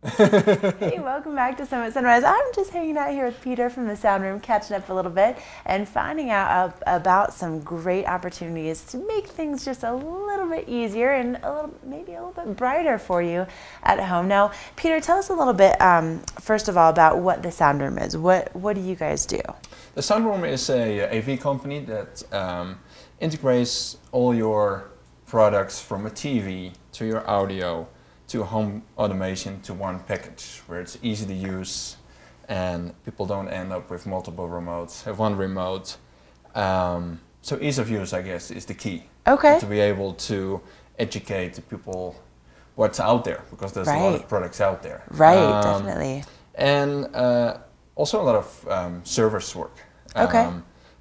Hey, welcome back to Summit Sunrise. I'm just hanging out here with Peter from the Sound Room, catching up a little bit and finding out about some great opportunities to make things just a little bit easier and maybe a little bit brighter for you at home. Now, Peter, tell us a little bit, first of all, about what the Sound Room is. What do you guys do? The Sound Room is a AV company that integrates all your products from a TV to your audio to home automation to one package where it's easy to use and people don't end up with multiple remotes, have one remote. So ease of use, I guess, is the key. Okay. To be able to educate the people what's out there, because there's a lot of products out there. Right, definitely. And also a lot of service work. Okay.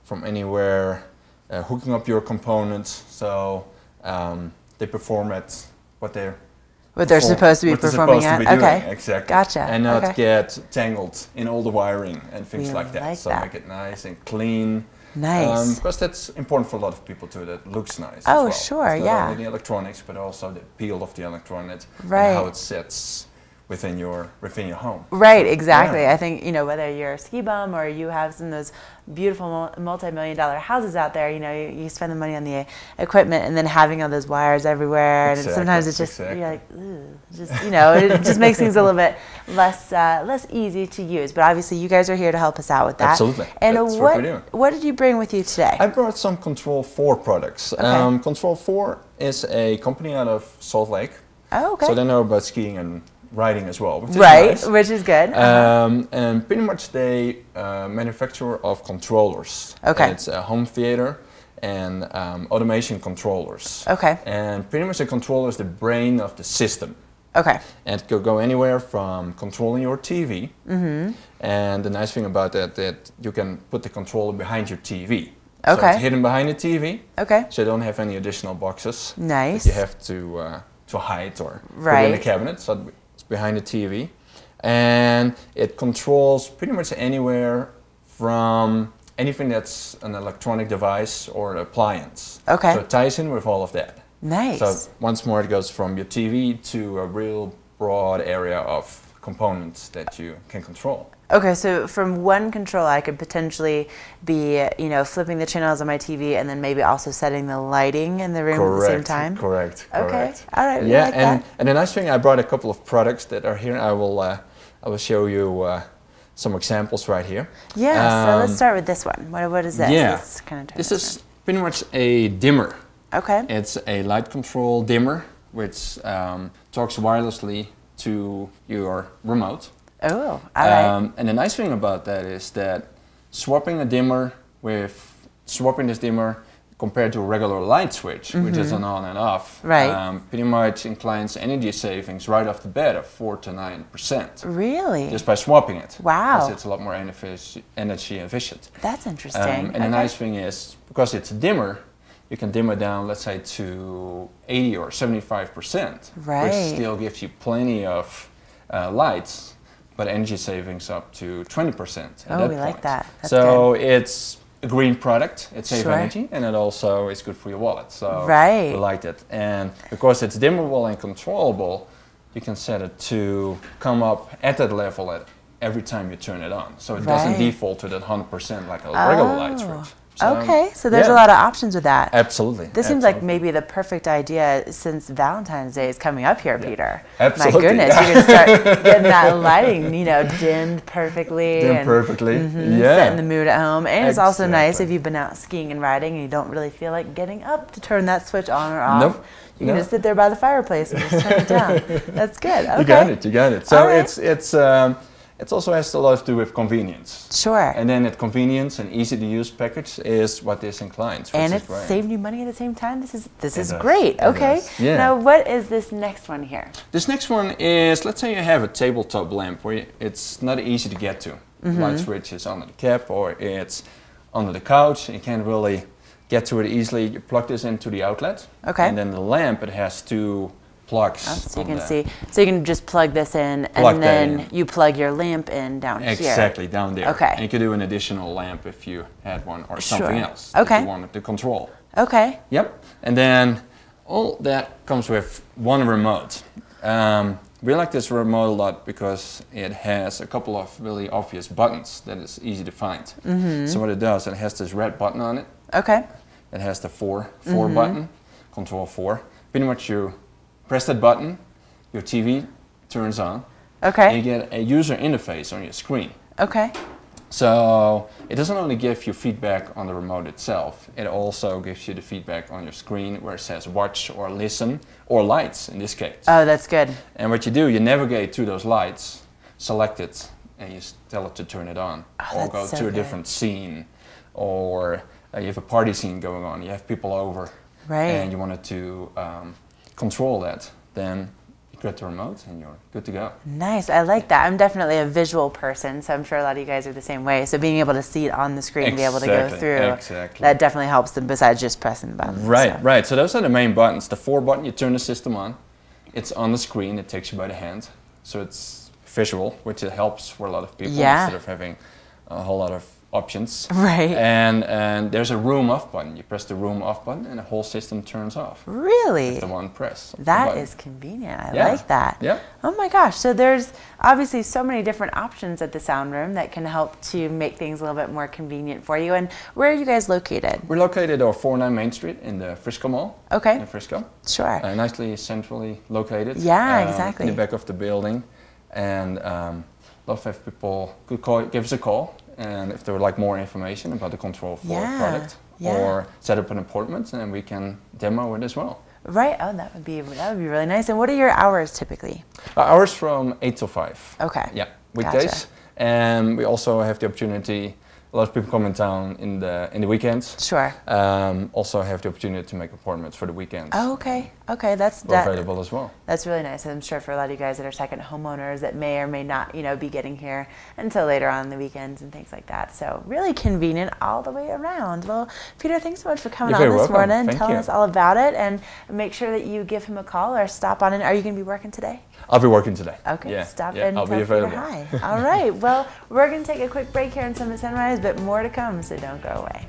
From anywhere, hooking up your components so they perform at what they're supposed to be performing at. Okay. Exactly. Gotcha. And not get tangled in all the wiring and things like that. So make it nice and clean. Nice. Because that's important for a lot of people too. That looks nice. Oh, as well. sure. It's yeah. not only the electronics, but also the appeal of the electronics right. and how it sits within your home. Right, exactly. Yeah. I think, whether you're a ski bum or you have some of those beautiful multi-million-dollar houses out there, you spend the money on the equipment and then having all those wires everywhere, and sometimes it's just you're like, it just makes things a little bit less easy to use. But obviously, you guys are here to help us out with that. Absolutely. And that's what we're doing. What did you bring with you today? I brought some Control 4 products. Okay. Control 4 is a company out of Salt Lake. Oh, okay. So they know about skiing and riding as well, which is nice. Which is good. And pretty much they manufacturer of controllers. Okay. And it's a home theater and automation controllers. Okay. And pretty much the controller is the brain of the system. Okay. And it could go anywhere from controlling your TV. Mm-hmm. And the nice thing about that you can put the controller behind your TV. Okay. So it's hidden behind the TV. Okay. So you don't have any additional boxes. Nice. That you have to hide or put in the cabinet. So behind the TV, and it controls pretty much anywhere from anything that's an electronic device or appliance. Okay. So it ties in with all of that. Nice. So once more it goes from your TV to a real broad area of components that you can control. Okay, so from one control I could potentially be, flipping the channels on my TV and then maybe also setting the lighting in the room at the same time? Correct. Okay, all right. Yeah, like that. And the nice thing, I brought a couple of products that are here. I will show you some examples right here. Yeah, so let's start with this one. What is this? Yeah, this is pretty much a dimmer. Okay. It's a light control dimmer which talks wirelessly to your remote. Oh, all right. And the nice thing about that is that swapping this dimmer compared to a regular light switch, which is an on and off, right. Pretty much inclines energy savings right off the bat of 4 to 9%. Really? Just by swapping it. Wow. Because it's a lot more energy efficient. That's interesting. And the nice thing is, because it's a dimmer, you can dim it down, let's say, to 80 or 75%, right. which still gives you plenty of lights. But energy savings up to 20%. Oh, we like that. That's so good. It's a green product. It saves energy, and it also is good for your wallet. So we like it. And because it's dimmable and controllable, you can set it to come up at that level at every time you turn it on. So it doesn't default to that 100% like a regular light switch. So, okay, so there's a lot of options with that. Absolutely. This seems like maybe the perfect idea since Valentine's Day is coming up here, Peter. Absolutely. My goodness, you're going to start getting that lighting, dimmed perfectly. Setting the mood at home. And it's also nice if you've been out skiing and riding and you don't really feel like getting up to turn that switch on or off. Nope. You can just sit there by the fireplace and just turn it down. That's good. Okay. You got it. So it also has a lot to do with convenience. Sure. And then convenience and easy to use package is what this inclines. And it's saved you money at the same time. This is great. Okay. Yeah. Now what is this next one here? This next one is, let's say you have a tabletop lamp where it's not easy to get to. The light switch is under the cap or it's under the couch. You can't really get to it easily. You plug this into the outlet. Okay. And then the lamp, it has two plugs. So you can see. So you can just plug this in, and then you plug your lamp in down here. Exactly, down there. Okay. And you could do an additional lamp if you had one, or something else that you wanted to control. Okay. Yep. And then all that comes with one remote. We like this remote a lot because it has a couple of really obvious buttons that is easy to find. So what it does, it has this red button on it. Okay. It has the 4 button, control 4. Pretty much you press that button, your TV turns on, and Okay. you get a user interface on your screen. Okay. So it doesn't only give you feedback on the remote itself, it also gives you the feedback on your screen where it says watch or listen or lights in this case. Oh, that's good. And what you do, you navigate to those lights, select it, and you tell it to turn it on. Oh, Or that's go so to a good. different scene. Or you have a party scene going on, you have people over, Right. and you wanted to control that. Then you grab the remote and you're good to go. Nice. I like that. I'm definitely a visual person, so I'm sure a lot of you guys are the same way. So being able to see it on the screen and be able to go Exactly, through, exactly. that definitely helps them besides just pressing the button. Right, so. right. So those are the main buttons. The 4 button, you turn the system on. It's on the screen, it takes you by the hand. So it's visual, which it helps for a lot of people Yeah. instead of having a whole lot of options. Right. And there's a room off button. You press the room off button and the whole system turns off. Really? With the one press. of the That button. is convenient. I Yeah. like that. Yeah. Oh my gosh. So there's obviously so many different options at the sound room that can help to make things a little bit more convenient for you. And where are you guys located? We're located on 49 Main Street in the Frisco Mall. Okay. In Frisco. Sure. Nicely centrally located. Yeah, exactly. In the back of the building. And love if people could give us a call. And if they would like more information about the Control 4 Yeah, product. yeah. Or set up an appointment and we can demo it as well. Right. Oh, that would be really nice. And what are your hours typically? Hours from 8 till 5. Okay. Yeah, weekdays. Gotcha. And we also have the opportunity, a lot of people come in town in the weekends. Sure. Also have the opportunity to make appointments for the weekends. Oh, okay. Okay, that's We're available as well. That's really nice. I'm sure for a lot of you guys that are second homeowners that may or may not, be getting here until later on the weekends and things like that. So really convenient all the way around. Well, Peter, thanks so much for coming You're on very this welcome. morning, Thank telling you. us all about it, and make sure that you give him a call or stop on in. Are you going to be working today? I'll be working today. Okay, Yeah, stop yeah, in I'll and be tell Peter available. hi. All right. Well, we're going to take a quick break here in Summit Sunrise, but more to come, so don't go away.